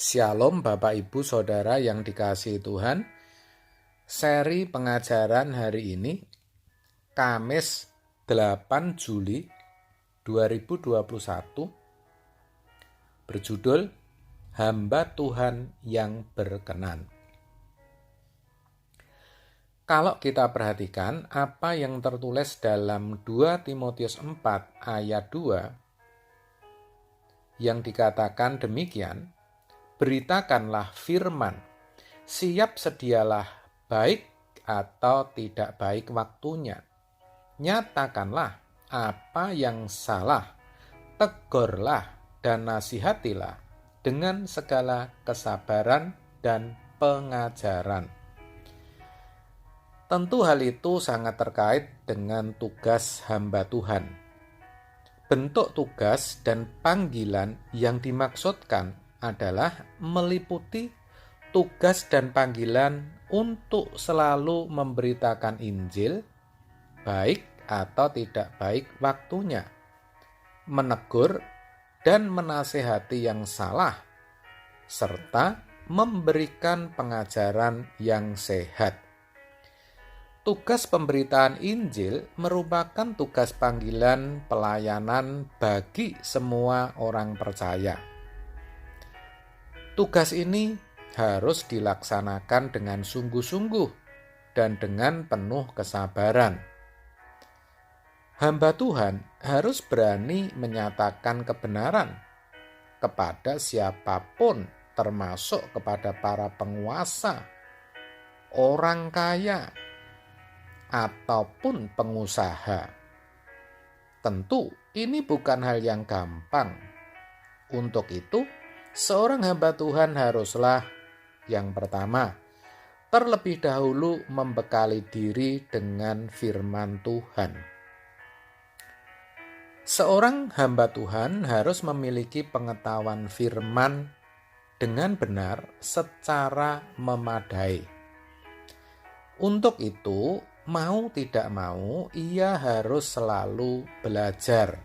Shalom Bapak Ibu Saudara yang dikasihi Tuhan. Seri pengajaran hari ini Kamis 8 Juli 2021 berjudul Hamba Tuhan yang Berkenan. Kalau kita perhatikan apa yang tertulis dalam 2 Timotius 4 ayat 2 yang dikatakan demikian, beritakanlah firman, siap sedialah baik atau tidak baik waktunya. Nyatakanlah apa yang salah, tegurlah dan nasihatilah dengan segala kesabaran dan pengajaran. Tentu hal itu sangat terkait dengan tugas hamba Tuhan. Bentuk tugas dan panggilan yang dimaksudkan adalah meliputi tugas dan panggilan untuk selalu memberitakan Injil, baik atau tidak baik waktunya, menegur dan menasehati yang salah, serta memberikan pengajaran yang sehat. Tugas pemberitaan Injil merupakan tugas panggilan pelayanan bagi semua orang percaya. Tugas ini harus dilaksanakan dengan sungguh-sungguh dan dengan penuh kesabaran. Hamba Tuhan harus berani menyatakan kebenaran kepada siapapun, termasuk kepada para penguasa, orang kaya, ataupun pengusaha. Tentu ini bukan hal yang gampang. Untuk itu, seorang hamba Tuhan haruslah yang pertama, terlebih dahulu membekali diri dengan firman Tuhan. Seorang hamba Tuhan harus memiliki pengetahuan firman dengan benar secara memadai. Untuk itu, mau tidak mau, ia harus selalu belajar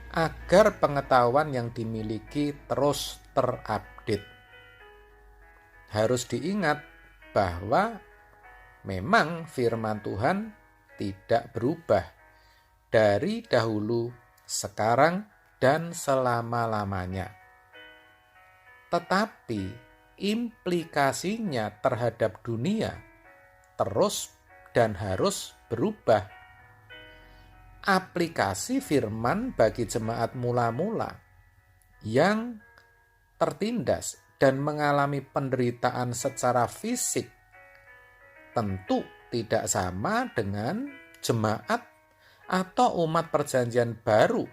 agar pengetahuan yang dimiliki terus terupdate. Harus diingat bahwa memang firman Tuhan tidak berubah dari dahulu, sekarang, dan selama-lamanya. Tetapi implikasinya terhadap dunia terus dan harus berubah. Aplikasi firman bagi jemaat mula-mula yang tertindas dan mengalami penderitaan secara fisik tentu tidak sama dengan jemaat atau umat perjanjian baru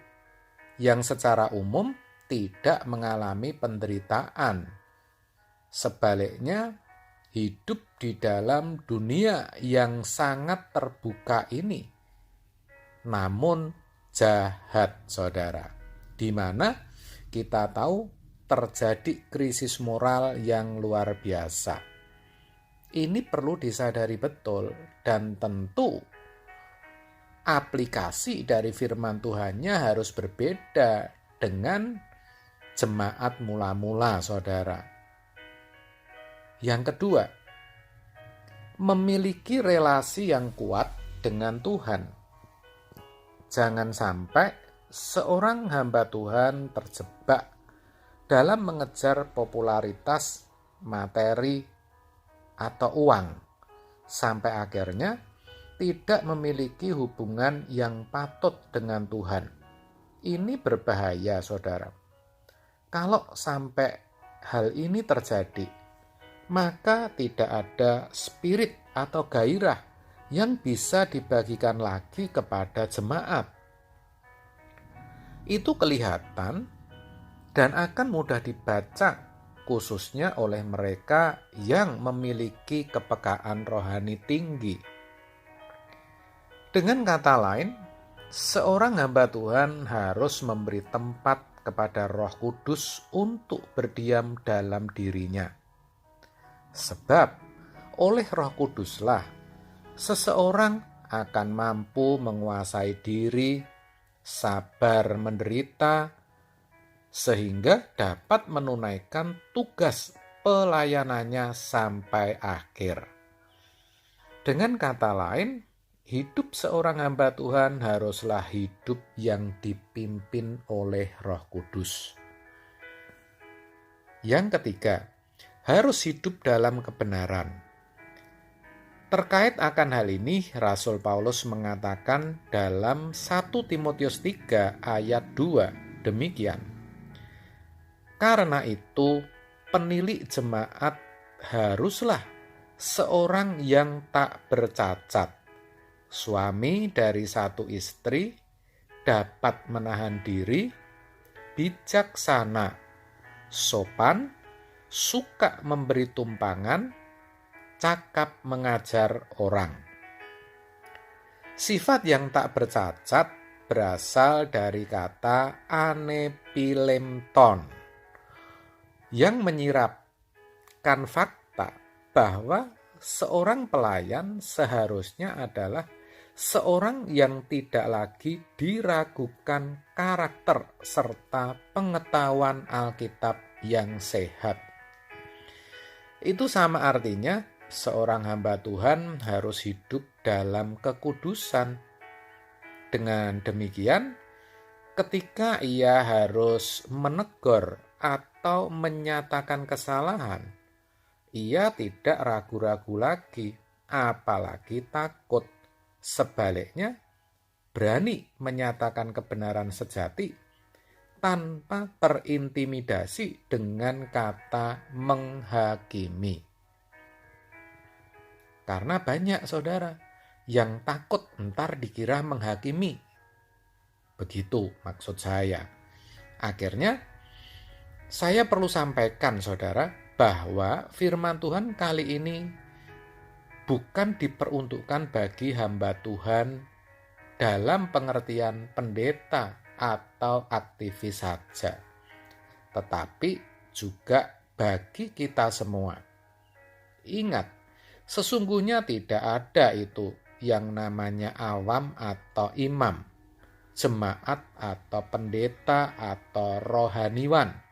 yang secara umum tidak mengalami penderitaan. Sebaliknya, hidup di dalam dunia yang sangat terbuka ini, namun jahat, saudara, di mana kita tahu terjadi krisis moral yang luar biasa. Ini perlu disadari betul, dan tentu aplikasi dari firman Tuhannya harus berbeda dengan jemaat mula-mula, saudara. Yang kedua, memiliki relasi yang kuat dengan Tuhan. Jangan sampai seorang hamba Tuhan terjebak dalam mengejar popularitas, materi, atau uang, sampai akhirnya tidak memiliki hubungan yang patut dengan Tuhan. Ini berbahaya, saudara. Kalau sampai hal ini terjadi, maka tidak ada spirit atau gairah yang bisa dibagikan lagi kepada jemaat. Itu kelihatan dan akan mudah dibaca, khususnya oleh mereka yang memiliki kepekaan rohani tinggi. Dengan kata lain, seorang hamba Tuhan harus memberi tempat kepada Roh Kudus untuk berdiam dalam dirinya. Sebab oleh Roh Kuduslah seseorang akan mampu menguasai diri, sabar menderita, sehingga dapat menunaikan tugas pelayanannya sampai akhir. Dengan kata lain, hidup seorang hamba Tuhan haruslah hidup yang dipimpin oleh Roh Kudus. Yang ketiga, harus hidup dalam kebenaran. Terkait akan hal ini, Rasul Paulus mengatakan dalam 1 Timotius 3 ayat 2 demikian. Karena itu, penilik jemaat haruslah seorang yang tak bercacat, suami dari satu istri, dapat menahan diri, bijaksana, sopan, suka memberi tumpangan, cakap mengajar orang. Sifat yang tak bercacat berasal dari kata anepilemton, yang menyirapkan fakta bahwa seorang pelayan seharusnya adalah seorang yang tidak lagi diragukan karakter serta pengetahuan Alkitab yang sehat. Itu sama artinya seorang hamba Tuhan harus hidup dalam kekudusan. Dengan demikian, ketika ia harus menegur atau menyatakan kesalahan, ia tidak ragu-ragu lagi, apalagi takut. Sebaliknya, berani menyatakan kebenaran sejati tanpa terintimidasi dengan kata menghakimi. Karena banyak saudara yang takut ntar dikira menghakimi. Begitu maksud saya. Akhirnya saya perlu sampaikan saudara bahwa firman Tuhan kali ini bukan diperuntukkan bagi hamba Tuhan dalam pengertian pendeta atau aktivis saja, tetapi juga bagi kita semua. Ingat, sesungguhnya tidak ada itu yang namanya awam atau imam, jemaat atau pendeta atau rohaniwan.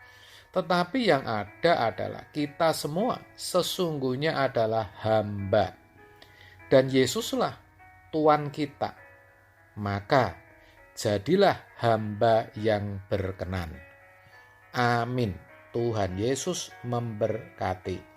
Tetapi yang ada adalah kita semua sesungguhnya adalah hamba. Dan Yesuslah Tuhan kita. Maka jadilah hamba yang berkenan. Amin. Tuhan Yesus memberkati.